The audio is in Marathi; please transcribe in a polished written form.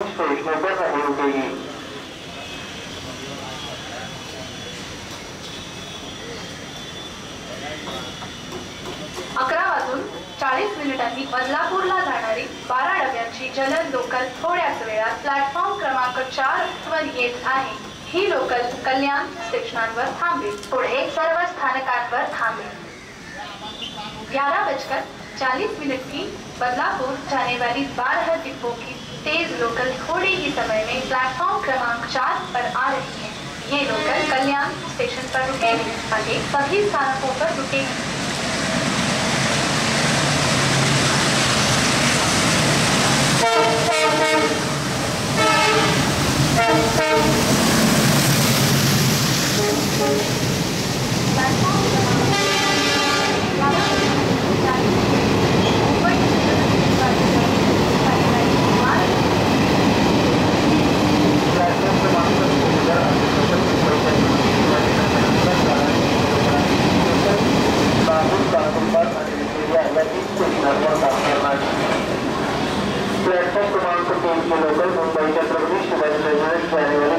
स्टेशनों पर नहीं रुकेगी। मिनिटांनी बदलापूरला जाणारी 12 डब्यांची जलद लोकल थोड्याच वेळात प्लॅटफॉर्म क्रमांक 4 वर येत आहे। ही लोकल कल्याण स्टेशनवर थांबेल, पुढे सर्व स्थानकांवर थांबेल। 11:40 की बदलापुर जाने वाली 12 डिब्बों की तेज लोकल थोड़े ही समय में प्लेटफॉर्म क्रमांक 4 पर आ रही है। ये लोकल कल्याण स्टेशन पर रुकेगी, आगे सभी स्थानकों पर रुकेगी। प्लेटफॉर्म क्रमांक 3 के लोकल मुंबई छत्रपति शिवाजी नगर जाने वाले